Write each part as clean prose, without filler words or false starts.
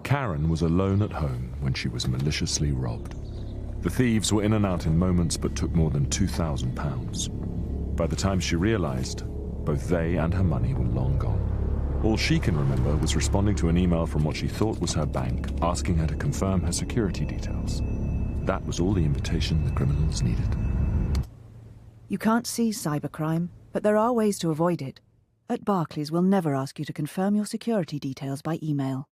Karen was alone at home when she was maliciously robbed. The thieves were in and out in moments but took more than £2,000. By the time she realized, both they and her money were long gone. All she can remember was responding to an email from what she thought was her bank, asking her to confirm her security details. That was all the invitation the criminals needed. You can't see cybercrime, but there are ways to avoid it. At Barclays, we'll never ask you to confirm your security details by email.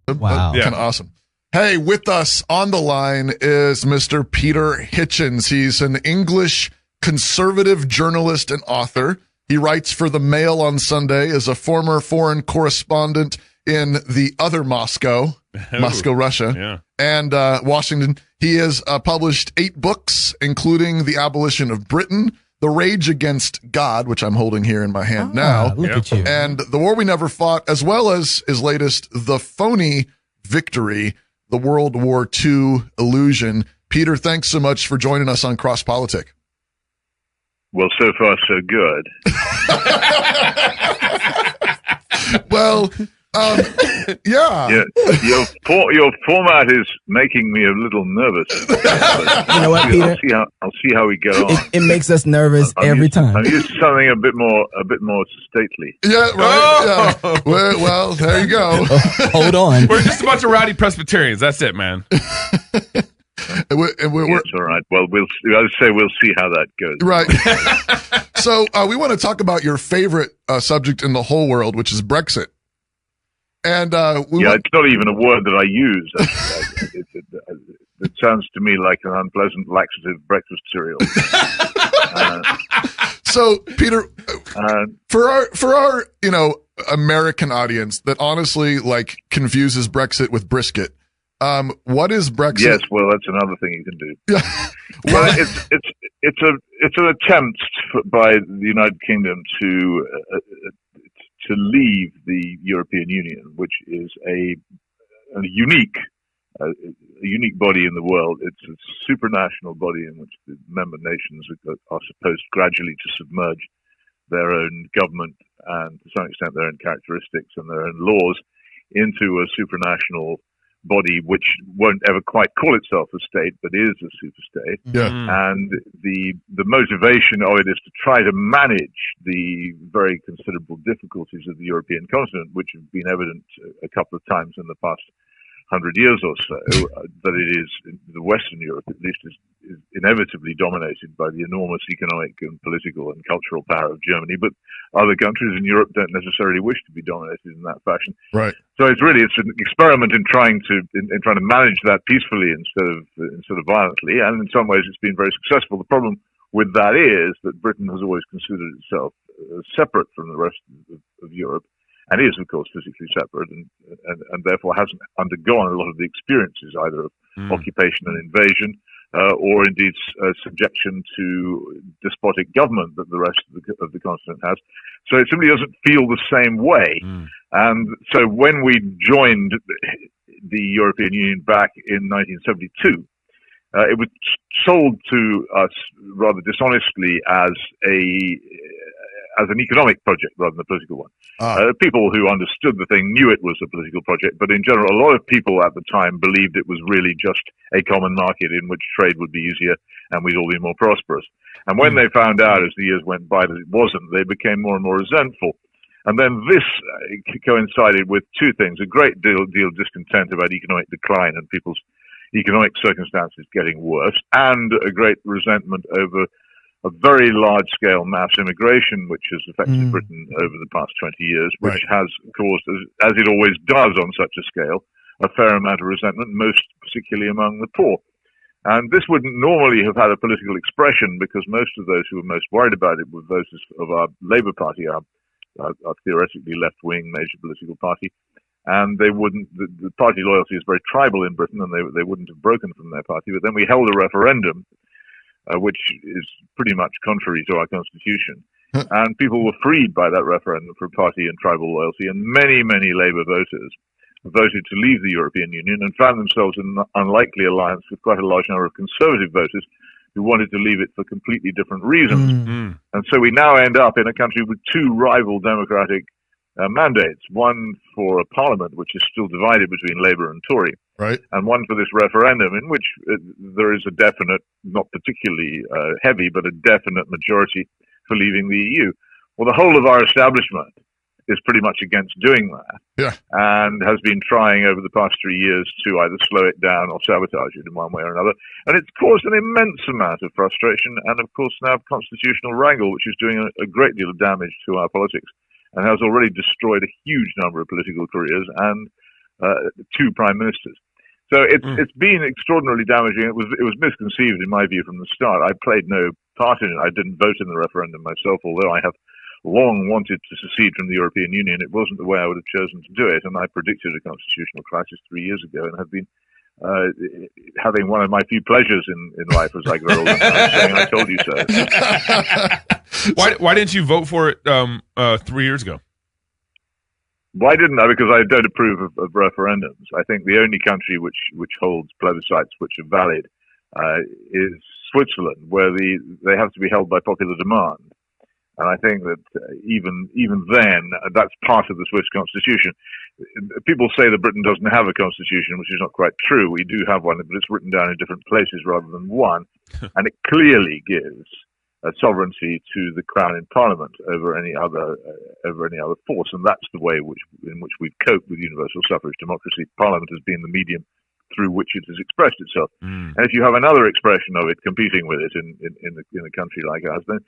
Wow. Kind of awesome. Hey, with us on the line is Mr. Peter Hitchens. He's an English conservative journalist and author. He writes for the Mail on Sunday as a former foreign correspondent in the other Moscow, Russia, and Washington. He has published 8 books, including The Abolition of Britain, The Rage Against God, which I'm holding here in my hand now, Look at you. and The War We Never Fought, as well as his latest, The Phony Victory, The World War II Illusion. Peter, thanks so much for joining us on CrossPolitic. Well, so far, so good. Well, yeah. Your format is making me a little nervous. You know what, Peter? I'll see how we get on. It makes us nervous every time. I'm used to something a bit more stately. Yeah, right. Yeah. Well, there you go. Hold on. We're just a bunch of rowdy Presbyterians. That's it, man. We're It's all right. Well, we'll see how that goes. right. So we want to talk about your favorite subject in the whole world, which is Brexit. And it's not even a word that I use. It sounds to me like an unpleasant laxative breakfast cereal. So, Peter, for our American audience that honestly confuses Brexit with brisket, what is Brexit? Yes, well, that's another thing you can do. Well, it's an attempt by the United Kingdom to leave the European Union, which is a unique body in the world. It's a supranational body in which the member nations are supposed gradually to submerge their own government and, to some extent, their own characteristics and their own laws into a supranational body which won't ever quite call itself a state, but is a superstate. Yeah. And the motivation of it is to try to manage the very considerable difficulties of the European continent, which have been evident a couple of times in the past 100 years or so, that it is, the Western Europe at least, is inevitably dominated by the enormous economic and political and cultural power of Germany, but other countries in Europe don't necessarily wish to be dominated in that fashion. Right. So it's an experiment in trying to manage that peacefully instead of violently, and in some ways it's been very successful. The problem with that is that Britain has always considered itself separate from the rest of Europe, and is, of course, physically separate, and therefore hasn't undergone a lot of the experiences either of occupation and invasion, or indeed subjection to despotic government that the rest of the continent has. So it simply doesn't feel the same way. And so when we joined the European Union back in 1972, it was sold to us rather dishonestly as an economic project rather than a political one. People who understood the thing knew it was a political project, but in general, a lot of people at the time believed it was really just a common market in which trade would be easier and we'd all be more prosperous. And when they found out as the years went by that it wasn't, they became more and more resentful. And then this coincided with two things: a great deal of discontent about economic decline and people's economic circumstances getting worse, and a great resentment over a very large-scale mass immigration, which has affected Britain over the past 20 years, which has caused, as it always does on such a scale, a fair amount of resentment, most particularly among the poor. And this wouldn't normally have had a political expression, because most of those who were most worried about it were those of our Labour Party, our theoretically left-wing major political party. And they wouldn't. The party loyalty is very tribal in Britain, and they wouldn't have broken from their party. But then we held a referendum, which is pretty much contrary to our constitution. And people were freed by that referendum from party and tribal loyalty, and many, many Labour voters voted to leave the European Union and found themselves in an unlikely alliance with quite a large number of Conservative voters who wanted to leave it for completely different reasons. And so we now end up in a country with two rival democratic mandates, one for a parliament which is still divided between Labour and Tory, right, and one for this referendum in which there is a definite, not particularly heavy, but a definite majority for leaving the EU. Well, the whole of our establishment is pretty much against doing that, and has been trying over the past 3 years to either slow it down or sabotage it in one way or another. And it's caused an immense amount of frustration and, of course, now constitutional wrangle, which is doing a great deal of damage to our politics and has already destroyed a huge number of political careers and two prime ministers. So it's been extraordinarily damaging. It was misconceived, in my view, from the start. I played no part in it. I didn't vote in the referendum myself, although I have long wanted to secede from the European Union. It wasn't the way I would have chosen to do it, and I predicted a constitutional crisis 3 years ago and have been having one of my few pleasures in life as I grow older, saying I told you so. Why didn't you vote for it 3 years ago? Why didn't I? Because I don't approve of referendums. I think the only country which holds plebiscites which are valid is Switzerland, where they have to be held by popular demand. And I think that even then, that's part of the Swiss constitution. People say that Britain doesn't have a constitution, which is not quite true. We do have one, but it's written down in different places rather than one. And it clearly gives sovereignty to the Crown in Parliament over any other force. And that's the way in which we've coped with universal suffrage democracy. Parliament has been the medium through which it has expressed itself. And if you have another expression of it competing with it in a country like ours, then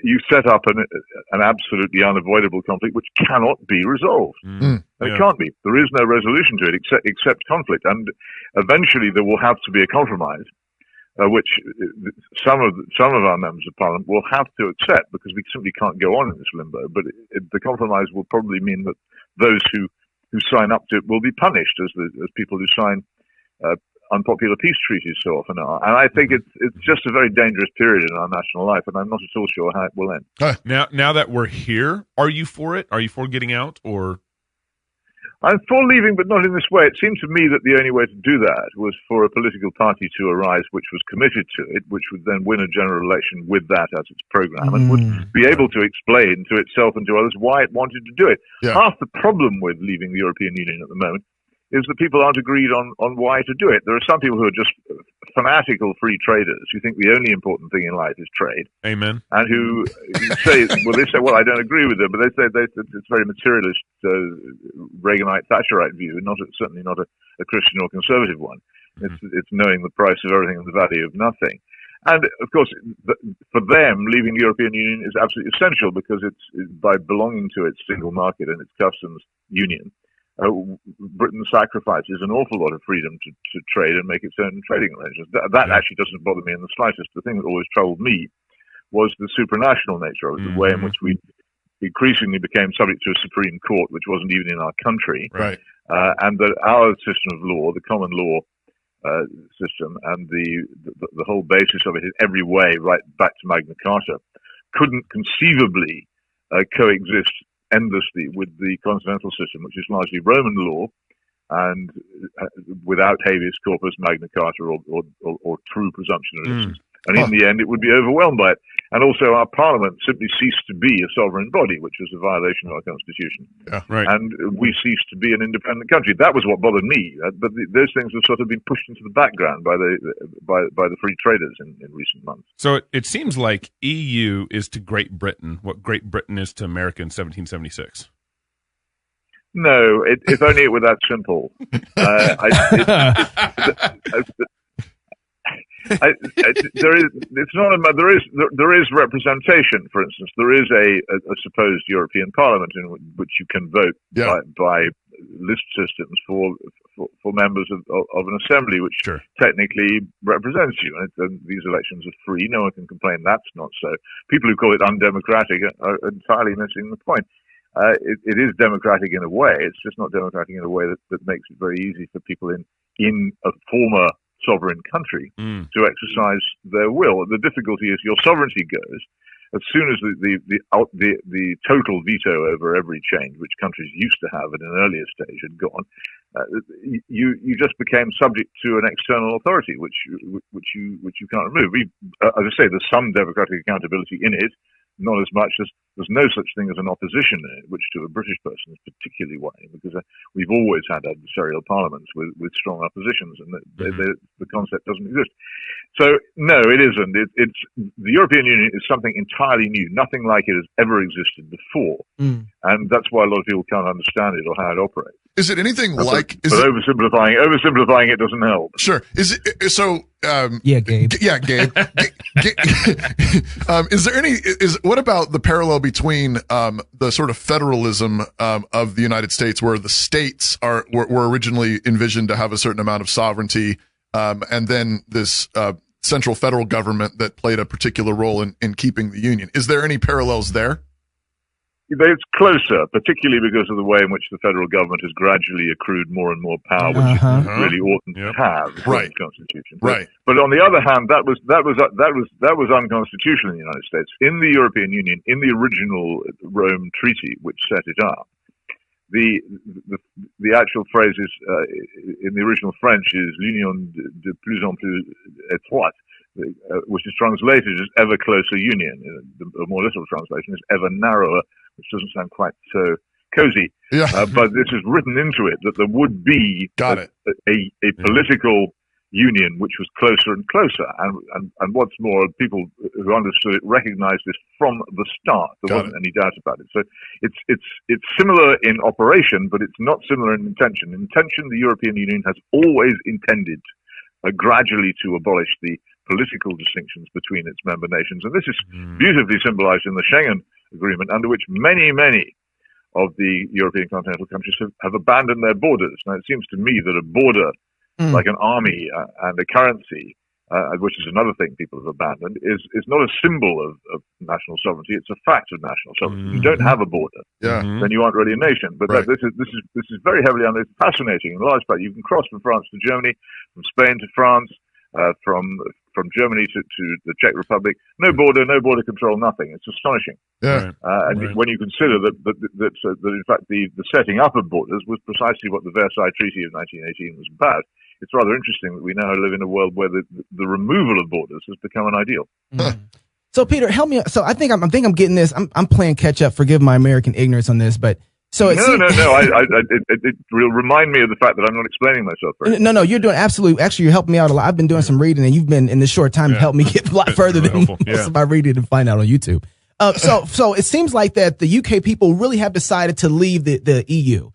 you set up an absolutely unavoidable conflict which cannot be resolved. And it can't be. There is no resolution to it except conflict. And eventually there will have to be a compromise, which some of our members of Parliament will have to accept, because we simply can't go on in this limbo. But the compromise will probably mean that those who sign up to it will be punished, as people who sign unpopular peace treaties so often are. And I think it's just a very dangerous period in our national life, and I'm not at all sure how it will end. Now that we're here, are you for it? Are you for getting out, or? I'm for leaving, but not in this way. It seemed to me that the only way to do that was for a political party to arise which was committed to it, which would then win a general election with that as its program, and would be able to explain to itself and to others why it wanted to do it. Half the problem with leaving the European Union at the moment is that people aren't agreed on why to do it. There are some people who are just fanatical free traders who think the only important thing in life is trade. Amen. And who say, well, I don't agree with it, but they say it's very materialist, Reaganite, Thatcherite view, certainly not a Christian or conservative one. It's knowing the price of everything and the value of nothing. And, of course, for them, leaving the European Union is absolutely essential, because it's by belonging to its single market and its customs union, Britain sacrifices an awful lot of freedom to trade and make its own trading arrangements. That actually doesn't bother me in the slightest. The thing that always troubled me was the supranational nature of it, the way in which we increasingly became subject to a Supreme Court, which wasn't even in our country, and that our system of law, the common law system, and the whole basis of it in every way, right back to Magna Carta, couldn't conceivably coexist endlessly with the continental system, which is largely Roman law, and without habeas corpus, Magna Carta, or true presumption of innocence. And in the end, it would be overwhelmed by it. And also, our Parliament simply ceased to be a sovereign body, which was a violation of our Constitution. And we ceased to be an independent country. That was what bothered me. But those things have sort of been pushed into the background by the free traders in recent months. So it seems like EU is to Great Britain what Great Britain is to America in 1776. No, if only it were that simple. There is representation. For instance, there is a supposed European Parliament in which you can vote by list systems for members of an assembly, which technically represents you. And these elections are free. No one can complain that's not so. People who call it undemocratic are entirely missing the point. It is democratic in a way. It's just not democratic in a way that makes it very easy for people in a former sovereign country to exercise their will. The difficulty is your sovereignty goes, as soon as the total veto over every change, which countries used to have at an earlier stage, had gone, you just became subject to an external authority, which you can't remove. As I say, there's some democratic accountability in it, not as much as there's no such thing as an opposition in it, which to a British person is particularly worrying, because we've always had adversarial parliaments with strong oppositions, and the concept doesn't exist. So no, it isn't. It's the European Union is something entirely new. Nothing like it has ever existed before, and that's why a lot of people can't understand it or how it operates. Is it anything like? But oversimplifying it doesn't help. Sure. Is it so? Yeah, Gabe. Yeah, Gabe. Is there any? What about the parallel between the sort of federalism of the United States, where the states were originally envisioned to have a certain amount of sovereignty, and then this central federal government that played a particular role in keeping the union? Is there any parallels there? It's closer, particularly because of the way in which the federal government has gradually accrued more and more power, which it really oughtn't to have in the Constitution. But on the other hand, that was unconstitutional in the United States. In the European Union, in the original Rome Treaty, which set it up, the actual phrase is in the original French is l'union de plus en plus étroite, which is translated as ever closer union. The more literal translation is ever narrower, which doesn't sound quite so cozy. But this is written into it that there would be a political union which was closer and closer. And what's more, people who understood it recognized this from the start. There wasn't any doubt about it. So it's similar in operation, but it's not similar in intention. In intention, the European Union has always intended gradually to abolish the political distinctions between its member nations. And this is beautifully symbolized in the Schengen Agreement, under which many of the European continental countries have abandoned their borders. Now, it seems to me that a border, like an army and a currency, which is another thing people have abandoned, is not a symbol of national sovereignty. It's a fact of national sovereignty. If you don't have a border, then you aren't really a nation. But this is very heavily under. It's fascinating in large part. You can cross from France to Germany, from Spain to France, from Germany to the Czech Republic. No border control, nothing. It's astonishing. When you consider that in fact the setting up of borders was precisely what the Versailles Treaty of 1918 was about. It's rather interesting that we now live in a world where the removal of borders has become an ideal. So, Peter, help me. So, I think I'm getting this. I'm playing catch up. Forgive my American ignorance on this, but so it will remind me of the fact that I'm not explaining myself very No, you're doing absolutely. Actually, you're helping me out a lot. I've been doing some reading, and you've been in this short time helped me get a lot further than most of my reading and find out on YouTube. So it seems like that the UK people really have decided to leave the EU,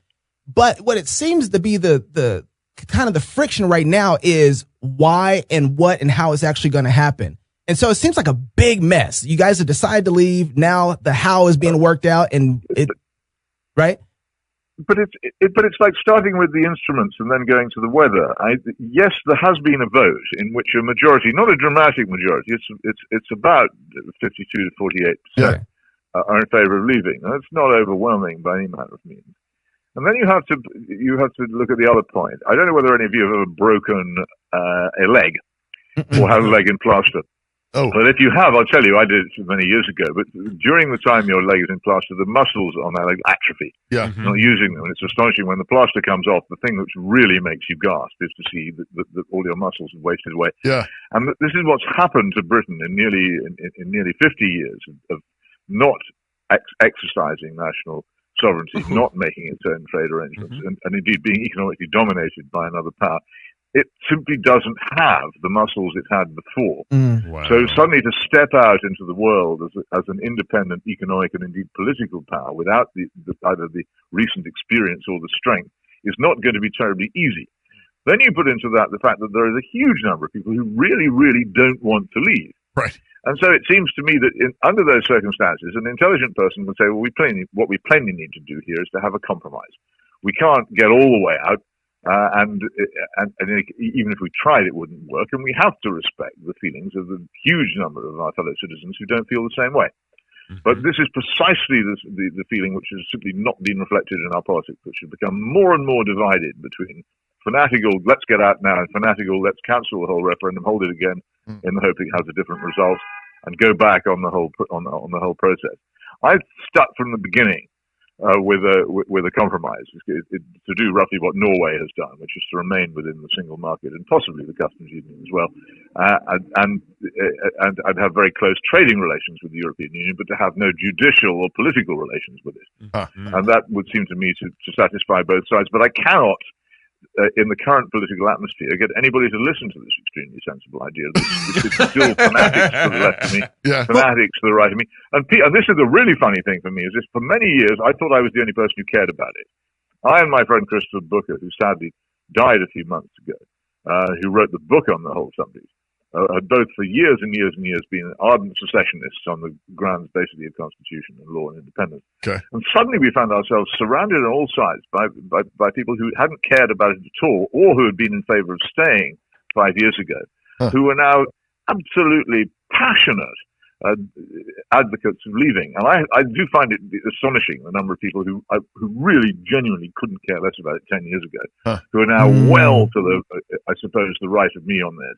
but what it seems to be the kind of the friction right now is why and what and how it's actually going to happen. And so it seems like a big mess. You guys have decided to leave. Now the how is being worked out, and it. Right, but it's like starting with the instruments and then going to the weather. Yes, there has been a vote in which a majority, not a dramatic majority, it's about 52 to 48% are in favour of leaving. That's not overwhelming by any manner of means. And then you have to look at the other point. I don't know whether any of you have ever broken a leg or had a leg in plaster. But if you have, I'll tell you, I did it many years ago, but during the time your leg is in plaster, the muscles on that leg atrophy. Not using them. And it's astonishing when the plaster comes off, the thing which really makes you gasp is to see that all your muscles have wasted away. And this is what's happened to Britain in nearly 50 years of not exercising national sovereignty, not making its own trade arrangements, and indeed being economically dominated by another power. It simply doesn't have the muscles it had before. So suddenly to step out into the world as an independent economic and indeed political power without either the recent experience or the strength is not going to be terribly easy. Then you put into that the fact that there is a huge number of people who really, really don't want to leave. And so it seems to me that under those circumstances, an intelligent person would say, well, what we plainly need to do here is to have a compromise. We can't get all the way out. And even if we tried, it wouldn't work. And we have to respect the feelings of the huge number of our fellow citizens who don't feel the same way. But this is precisely the feeling which has simply not been reflected in our politics, which has become more and more divided between fanatical, let's get out now, and fanatical, let's cancel the whole referendum, hold it again, in the hope it has a different result, and go back on the whole process. I stuck from the beginning with a compromise to do roughly what Norway has done, which is to remain within the single market and possibly the customs union as well, and I'd have very close trading relations with the European Union, but to have no judicial or political relations with it. And that would seem to me to satisfy both sides. But I cannot, in the current political atmosphere, get anybody to listen to this extremely sensible idea. It's still fanatics to the left of me, fanatics to the right of me. And this is the really funny thing for me, is this, for many years, I thought I was the only person who cared about it. I and my friend Crystal Booker, who sadly died a few months ago, who wrote the book on the whole subject, had both for years and years and years been ardent secessionists on the grounds basically of constitution and law and independence. Okay. And suddenly we found ourselves surrounded on all sides by people who hadn't cared about it at all, or who had been in favor of staying 5 years ago, who are now absolutely passionate advocates of leaving. And I do find it astonishing, the number of people who really genuinely couldn't care less about it 10 years ago, who are now well to I suppose, the right of me on this.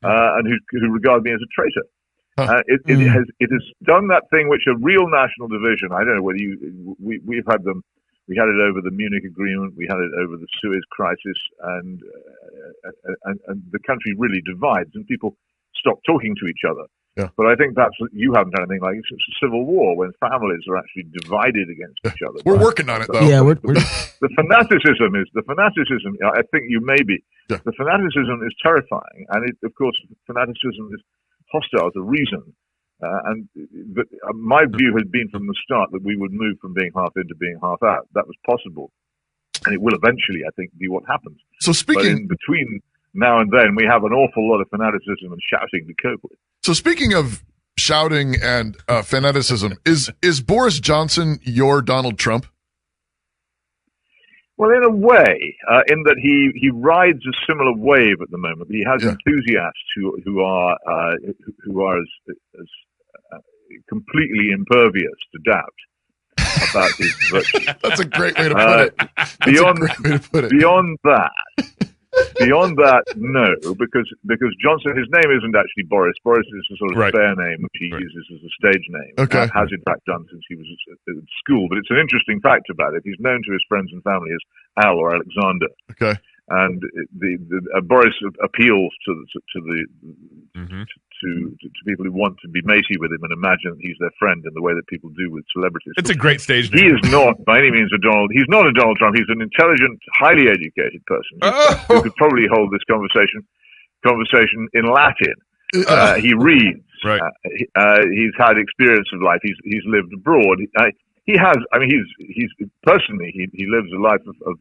And who regard me as a traitor. It has done that thing which a real national division. I don't know whether we've had them. We had it over the Munich Agreement. We had it over the Suez Crisis, and the country really divides, and people stop talking to each other. Yeah. But I think you haven't done anything like it since the Civil War, when families are actually divided against each other. We're working on it, though. Yeah, the fanaticism. I think you may be. Yeah. The fanaticism is terrifying, and of course, fanaticism is hostile to reason. My view has been from the start that we would move from being half in to being half out. That was possible, and it will eventually, I think, be what happens. So but in between now and then, we have an awful lot of fanaticism and shouting to cope with. So speaking of shouting and fanaticism, is Boris Johnson your Donald Trump? Well, in a way, in that he rides a similar wave at the moment. He has enthusiasts who are as completely impervious to doubt about his virtue. That's a great way to put it. Beyond that, no, because Johnson, his name isn't actually Boris. Boris is a sort of spare name which he uses as a stage name. Okay. Has in fact done since he was at school. But it's an interesting fact about it. He's known to his friends and family as Al or Alexander. Okay. And Boris appeals to people who want to be matey with him and imagine that he's their friend in the way that people do with celebrities. It's a great stage name. He is not by any means he's not a Donald Trump. He's an intelligent, highly educated person who could probably hold this conversation in Latin. He reads. Right. He's had experience of life. He's lived abroad. He lives a life of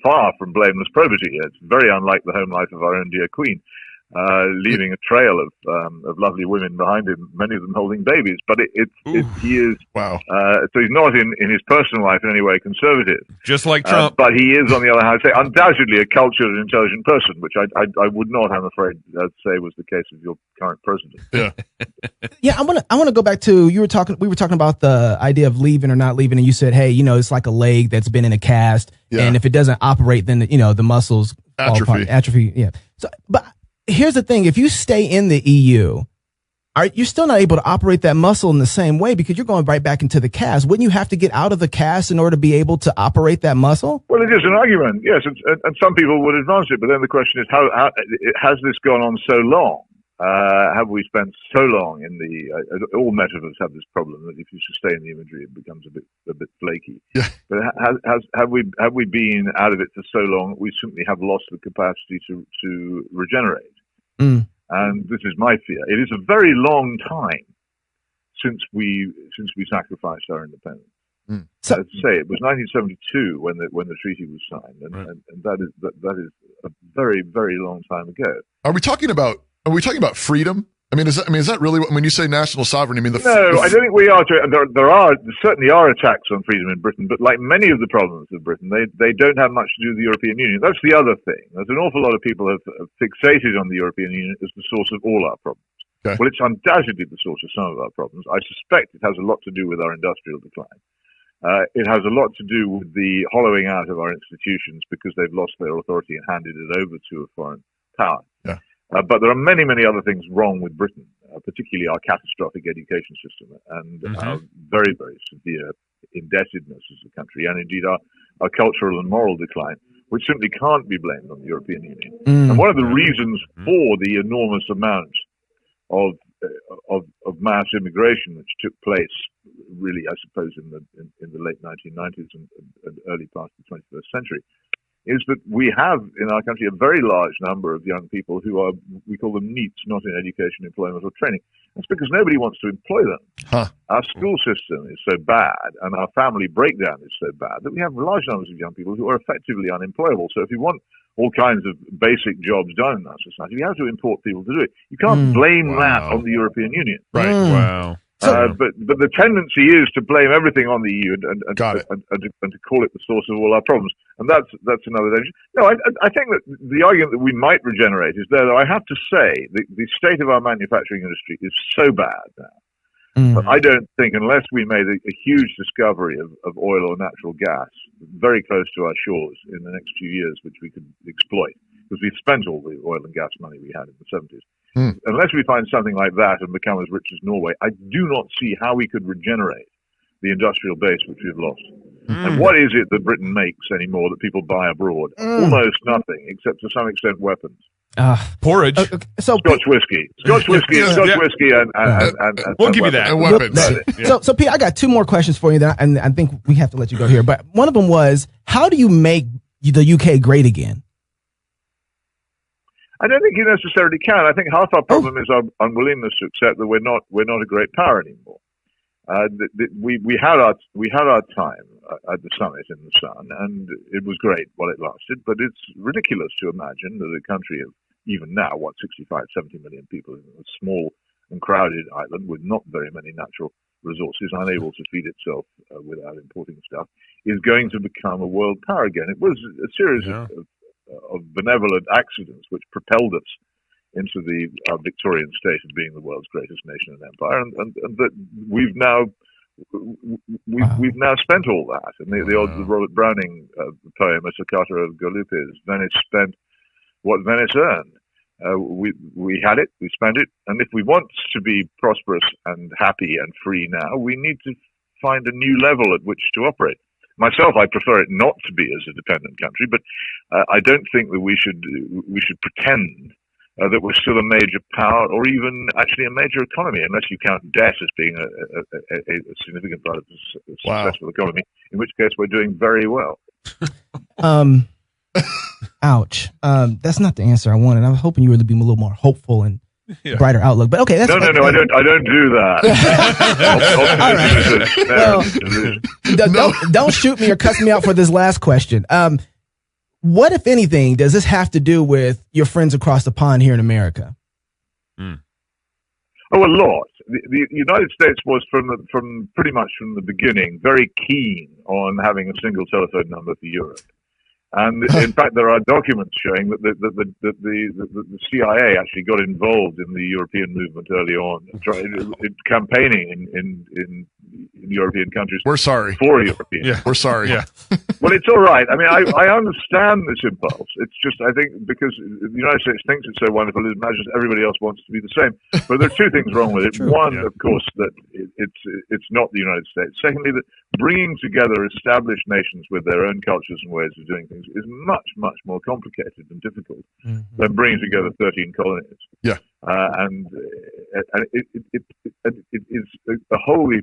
far from blameless probity. It's very unlike the home life of our own dear Queen, leaving a trail of lovely women behind him, many of them holding babies. But he is wow. So he's not in his personal life in any way conservative, just like Trump. But he is, on the other hand, I'd say undoubtedly a cultured and intelligent person, which I would not, I'm afraid, say was the case of your current president. Yeah. Yeah, I want to go back to we were talking about the idea of leaving or not leaving, and you said, hey, it's like a leg that's been in a cast, and if it doesn't operate, then the muscles atrophy. Yeah. So, but here's the thing: if you stay in the EU, you're still not able to operate that muscle in the same way because you're going right back into the cast. Wouldn't you have to get out of the cast in order to be able to operate that muscle? Well, it is an argument, yes, and some people would advance it, but then the question is, how has this gone on so long? Have we spent so long in all metaphors have this problem that if you sustain the imagery, it becomes a bit flaky. Yeah. But have we been out of it for so long? We simply have lost the capacity to regenerate. Mm. And this is my fear. It is a very long time since we sacrificed our independence. Mm. So, I'd say it was 1972 when the treaty was signed, and that is a very, very long time ago. Are we talking about freedom? I mean, is that really when you say national sovereignty? I mean, no, I don't think we are. There certainly are attacks on freedom in Britain, but like many of the problems of Britain, they don't have much to do with the European Union. That's the other thing. There's an awful lot of people have fixated on the European Union as the source of all our problems. Okay. Well, it's undoubtedly the source of some of our problems. I suspect it has a lot to do with our industrial decline. It has a lot to do with the hollowing out of our institutions because they've lost their authority and handed it over to a foreign power. Yeah. But there are many, many other things wrong with Britain. particularly our catastrophic education system and our very, very severe indebtedness as a country, and indeed our cultural and moral decline, which simply can't be blamed on the European Union. And one of the reasons for the enormous amount of mass immigration which took place, really, I suppose, in the late 1990s and early part of the 21st century, is that we have in our country a very large number of young people who are, we call them NEETs, not in education, employment, or training. That's because nobody wants to employ them. Our school system is so bad and our family breakdown is so bad that we have large numbers of young people who are effectively unemployable. So if you want all kinds of basic jobs done in our society, you have to import people to do it. You can't blame that on the European Union. Right. Wow. But the tendency is to blame everything on the EU and to call it the source of all our problems, and that's another danger. No, I think that the argument that we might regenerate is there. Though I have to say the state of our manufacturing industry is so bad now. But I don't think, unless we made a huge discovery of oil or natural gas very close to our shores in the next few years, which we could exploit, because we've spent all the oil and gas money we had in the 70s. Unless we find something like that and become as rich as Norway, I do not see how we could regenerate the industrial base which we've lost. And what is it that Britain makes anymore that people buy abroad? Almost nothing, except to some extent weapons. Porridge. So Scotch whiskey, and we'll give you that. And weapons. So Pete, I got two more questions for you, and I think we have to let you go here. But one of them was, how do you make the UK great again? I don't think you necessarily can. I think half our problem is our unwillingness to accept that we're not a great power anymore. We had our time at the summit in the sun, and it was great while it lasted. But it's ridiculous to imagine that a country of even now 65, 70 million people, a small and crowded island with not very many natural resources, unable to feed itself without importing stuff, is going to become a world power again. It was a series of benevolent accidents which propelled us into the Victorian state of being the world's greatest nation and empire, and that we've now spent all that. And the old Robert Browning poem, "A Toccata of Galuppi's," Venice spent what Venice earned. We had it, we spent it, and if we want to be prosperous and happy and free now, we need to find a new level at which to operate. Myself, I prefer it not to be as a dependent country, but I don't think that we should pretend that we're still a major power or even actually a major economy, unless you count debt as being a significant part of the successful economy, in which case we're doing very well. Ouch. That's not the answer I wanted. I was hoping you were to be a little more hopeful and brighter outlook. But okay, that's no. I don't do that. All right. Don't shoot me or cuss me out for this last question. What, if anything, does this have to do with your friends across the pond here in America? Oh, a lot. The United States was from pretty much from the beginning very keen on having a single telephone number for Europe. And in fact, there are documents showing that the CIA actually got involved in the European movement early on, campaigning in European countries. We're sorry. For Europeans. Yeah, we're sorry. Yeah. Well, it's all right. I mean, I understand this impulse. It's just, I think, because the United States thinks it's so wonderful, it imagines everybody else wants to be the same. But there are two things wrong with it. One, of course, that it's not the United States. Secondly, that bringing together established nations with their own cultures and ways of doing things is much, much more complicated and difficult than bringing together 13 colonies. Yeah. And it is a wholly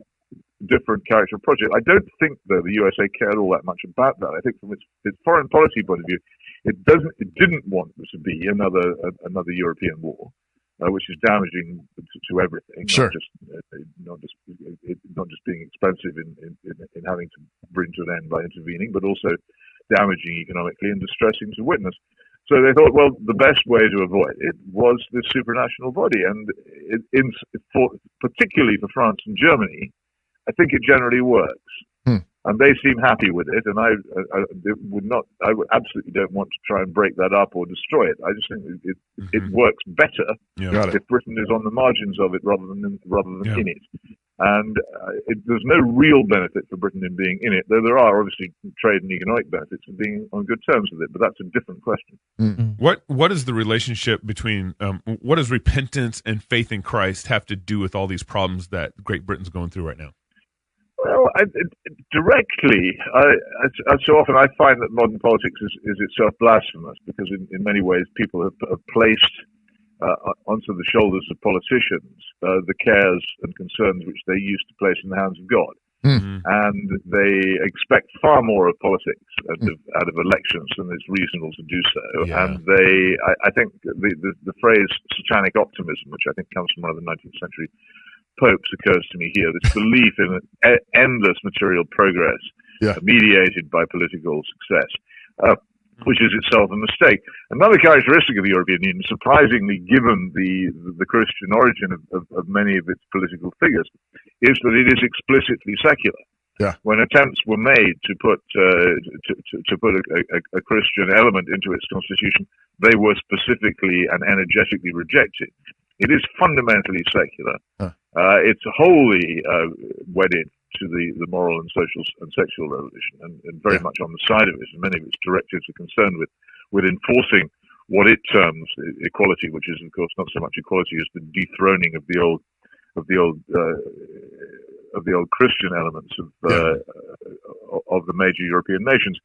different character project. I don't think, though, the USA cared all that much about that. I think from its foreign policy point of view, it didn't want there to be another European war, which is damaging to everything. Sure. Not just being expensive in having to bring to an end by intervening, but also damaging economically and distressing to witness. So they thought, well, the best way to avoid it was this supranational body, and particularly for France and Germany, I think it generally works, and they seem happy with it. And I absolutely don't want to try and break that up or destroy it. I just think it works better if Britain is on the margins of it rather than in it. And there's no real benefit for Britain in being in it, though there are obviously trade and economic benefits of being on good terms with it. But that's a different question. What is the relationship between what does repentance and faith in Christ have to do with all these problems that Great Britain's going through right now? Well, directly, so often I find that modern politics is itself blasphemous, because in many ways people have placed onto the shoulders of politicians the cares and concerns which they used to place in the hands of God. And they expect far more of politics out of elections than it's reasonable to do so. Yeah. And I think the phrase satanic optimism, which I think comes from one of the 19th century popes, occurs to me here. This belief in endless material progress mediated by political success, which is itself a mistake. Another characteristic of the European Union, surprisingly given the Christian origin of many of its political figures, is that it is explicitly secular. Yeah. When attempts were made to put a Christian element into its constitution, they were specifically and energetically rejected. It is fundamentally secular. It's wholly wedded to the moral and social and sexual revolution, and very much on the side of it. And many of its directives are concerned with enforcing what it terms equality, which is, of course, not so much equality as the dethroning of the old Christian elements of the major European nations.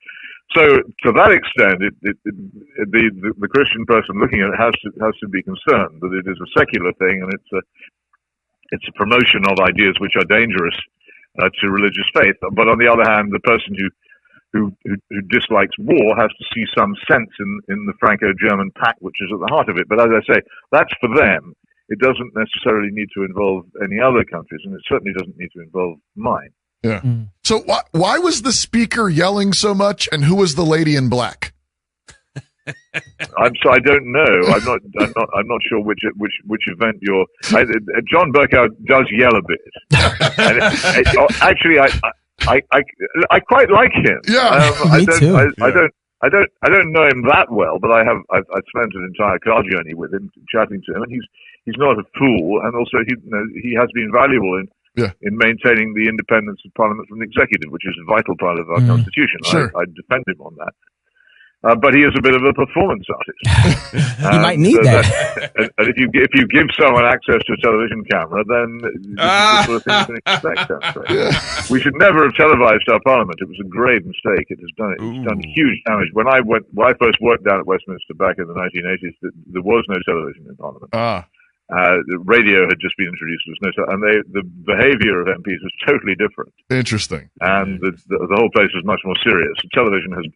So, to that extent, the Christian person looking at it has to be concerned that it is a secular thing, and it's a promotion of ideas which are dangerous to religious faith. But on the other hand, the person who dislikes war has to see some sense in the Franco-German pact, which is at the heart of it. But as I say, that's for them. It doesn't necessarily need to involve any other countries, and it certainly doesn't need to involve mine. Yeah. So why was the speaker yelling so much, and who was the lady in black? I don't know. I'm not sure which event you're. John Bercow does yell a bit. And actually, I quite like him. Yeah, me too. I don't know him that well, but I've spent an entire car journey with him, chatting to him, and he's not a fool, and also he has been valuable in maintaining the independence of Parliament from the executive, which is a vital part of our constitution. Sure. I defend him on that. But he is a bit of a performance artist. You might need that. And if you give someone access to a television camera, then this sort of thing you can expect. We should never have televised our Parliament. It was a grave mistake. It's done huge damage. When I first worked down at Westminster back in the 1980s, there was no television in Parliament. The radio had just been introduced, and the behaviour of MPs was totally different. Interesting. And the whole place was much more serious. Television has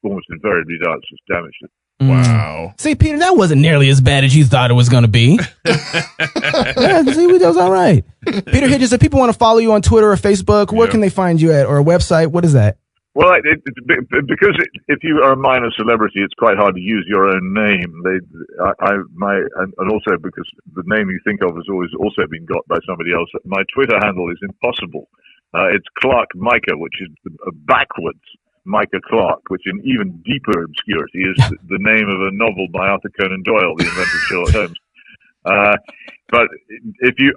almost invariably damaged it. Wow. See, Peter, that wasn't nearly as bad as you thought it was going to be. Yeah, see, that was all right. Peter Hitchens, if people want to follow you on Twitter or Facebook, where can they find you at, or a website? What is that? Well, because if you are a minor celebrity, it's quite hard to use your own name. And also because the name you think of has always also been got by somebody else. My Twitter handle is impossible. It's Clark Micah, which is backwards Micah Clark, which in even deeper obscurity is the name of a novel by Arthur Conan Doyle, the inventor of Sherlock Holmes. But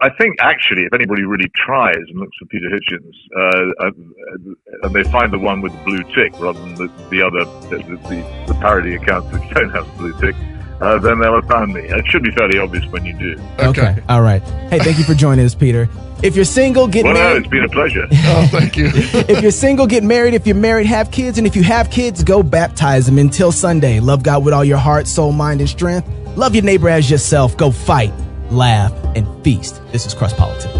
I think actually, if anybody really tries and looks for Peter Hitchens, and they find the one with the blue tick rather than the parody accounts which don't have the blue tick, then they'll have found me. It should be fairly obvious when you do. Okay. All right. Hey, thank you for joining us, Peter. If you're single, get married. No, it's been a pleasure. Oh, thank you. If you're single, get married. If you're married, have kids. And if you have kids, go baptize them. Until Sunday, love God with all your heart, soul, mind, and strength. Love your neighbor as yourself. Go fight, laugh, and feast. This is CrossPolitic.